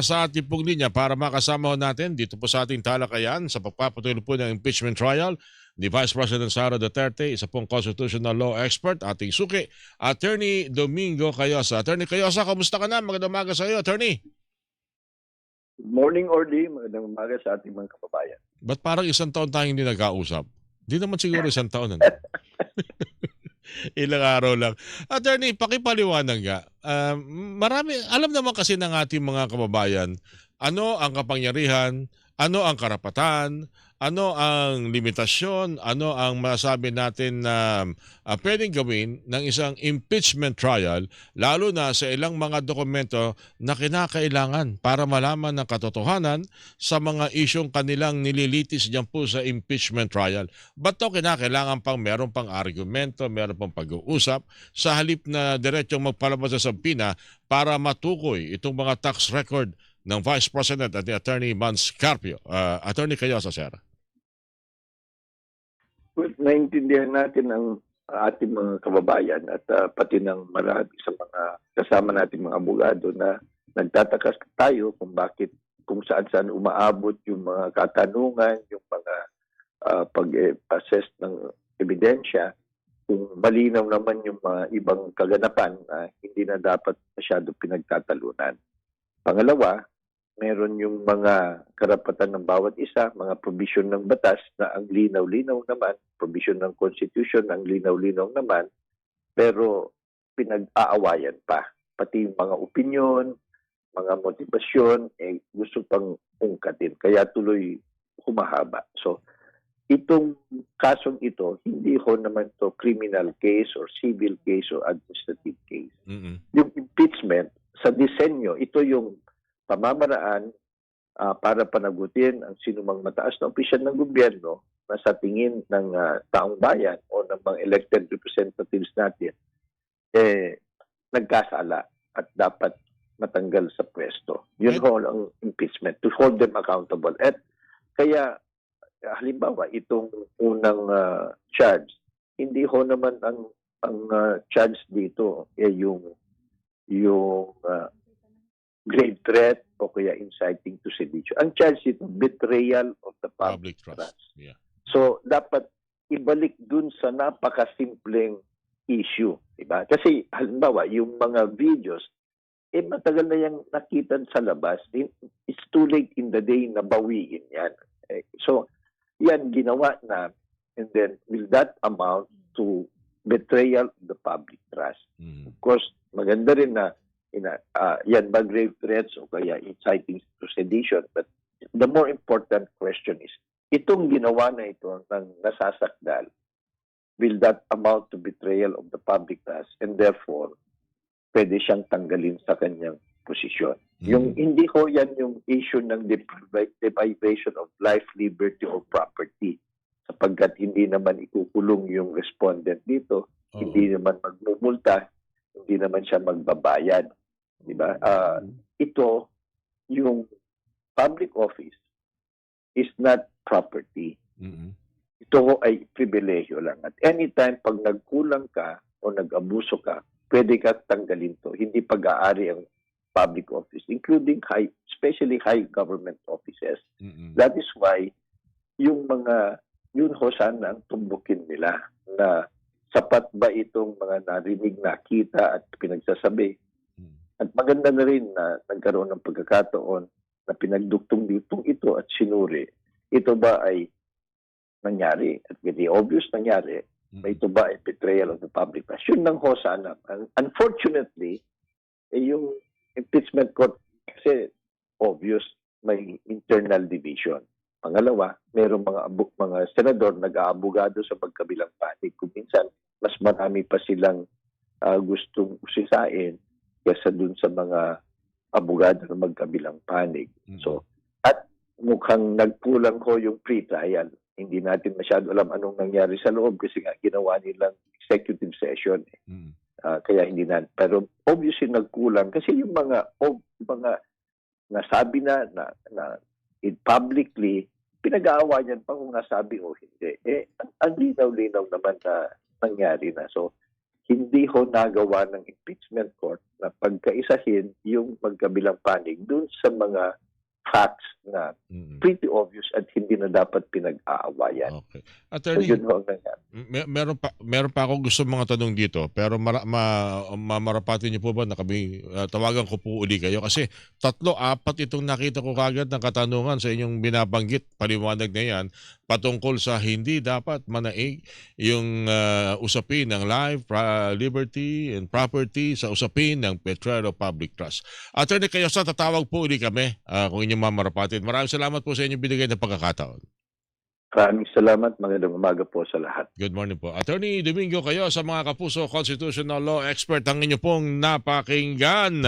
Sa ating pong linya para makasama ho natin dito po sa ating talakayan sa pagpapatuloy po ng impeachment trial ni Vice President Sara Duterte, isa pong constitutional law expert, ating suki, Attorney Domingo Cayosa. Attorney Cayosa, kamusta ka na? Magandang umaga sa iyo, Attorney. Morning, Orly. Magandang umaga sa ating mga kababayan. Ba't parang isang taon tayong hindi nagkausap? Di naman siguro isang taon. Ilang araw lang. Attorney, pakipaliwanag nga. Marami, alam naman kasi ng ating mga kababayan, ano ang kapangyarihan, ano ang karapatan, ano ang limitasyon, ano ang masabi natin na pwedeng gawin ng isang impeachment trial, lalo na sa ilang mga dokumento na kinakailangan para malaman ng katotohanan sa mga isyong kanilang nililitis dyan po sa impeachment trial. Ba't to kinakailangan pang meron pang argumento, meron pang pag-uusap sa halip na diretsong magpalabas sa sabina para matukoy itong mga tax record ng Vice President at ni Attorney Mans Carpio. Attorney Cayosa, sir. Well, naintindihan natin ang ating mga kababayan at pati ng marami sa mga kasama nating mga abogado na nagtatakas tayo kung saan umaabot yung mga katanungan, yung mga pag-assess ng ebidensya, kung malinaw naman yung mga ibang kaganapan na hindi na dapat masyado pinagtatalunan. Pangalawa, meron yung mga karapatan ng bawat isa, mga provision ng batas na ang linaw-linaw naman, provision ng constitution ang linaw-linaw naman, pero pinag-aawayan pa. Pati yung mga opinion, mga motivasyon, gusto pang ungkatin. Kaya tuloy humahaba. So, itong kasong ito, hindi ko naman to criminal case or civil case or administrative case. Yung impeachment, sa disenyo, ito yung pamamaraan para panagutin ang sinumang mataas na opisyal ng gobyerno na sa tingin ng taong bayan o ng mga elected representatives natin, nagkasala at dapat matanggal sa pwesto. Yun ho ang impeachment, to hold them accountable. At kaya, halimbawa, itong unang charge, hindi ho naman ang charge dito yung grave threat o kaya inciting to sedition. Ang charge dito, betrayal of the public trust. Yeah. So, dapat ibalik dun sa napakasimpleng issue. Diba? Kasi, halimbawa, yung mga videos, matagal na yung nakita sa labas. It's too late in the day na bawiin yan. So, yan ginawa na, and then, will that amount to betrayal of the public trust? Of course, maganda rin na yan ba grave threats o kaya inciting to sedition? But the more important question is, itong ginawa na ito ng nasasakdal, will that amount to betrayal of the public trust? And therefore, pwede siyang tanggalin sa kanyang posisyon. Yung hindi ko yan yung issue ng deprivation of life, liberty, or property. Sapagkat hindi naman ikukulong yung respondent dito, hindi naman magmumulta, hindi naman siya magbabayad. Diba? Ito, yung public office is not property. Ito ay pribilehyo lang. At anytime, pag nagkulang ka o nag-abuso ka, pwede ka tanggalin to. Hindi pag-aari ang public office, including especially high government offices. That is why, yun ho sana ang tumbukin nila na sapat ba itong mga narinig, nakita at pinagsasabi. At maganda na rin na nagkaroon ng pagkakataon na pinagduktong-duktong ito at sinuri. Ito ba ay nangyari? At very obvious nangyari. Ito ba ay betrayal of the public trust? Yun lang ho sana. Unfortunately, yung impeachment court kasi obvious may internal division. Pangalawa, mayroong mga senador nag-aabogado sa magkabilang panig. Kung minsan, mas marami pa silang gustong usisain kaysa dun sa mga abogado na magkabilang panig. So, at mukhang nagkulang ko yung pre-trial. Hindi natin masyado alam anong nangyari sa loob kasi nga ginawa nilang executive session. Kaya hindi na. Pero obviously nagkulang kasi yung mga nasabi na publicly, pinag-aawayan pa kung nasabi o hindi. Ang linaw-linaw naman na nangyari na. So, hindi ho nagawa ng impeachment court na pagkaisahin yung magkabilang panig dun sa mga facts na Mm. pretty obvious at hindi na dapat pinag-aawayan. Okay. So Attorney, yun ho ang nangyari. meron pa akong gusto mga tanong dito, pero mamarapatin niyo po ba na kami tawagan ko po uli kayo kasi 3, 4 itong nakita ko kagad ng katanungan sa inyong binabanggit paliwanag na yan patungkol sa hindi dapat manaig yung usapin ng life, liberty and property sa usapin ng Petrero Public Trust. Attorney, kayo sa tatawag po uli kami kung inyong mamarapatin. Maraming salamat po sa inyong binigay na pagkakataon. Maraming salamat. Magandang umaga po sa lahat. Good morning po. Attorney Domingo, kayo sa mga kapuso constitutional law expert ang inyo pong napakinggan.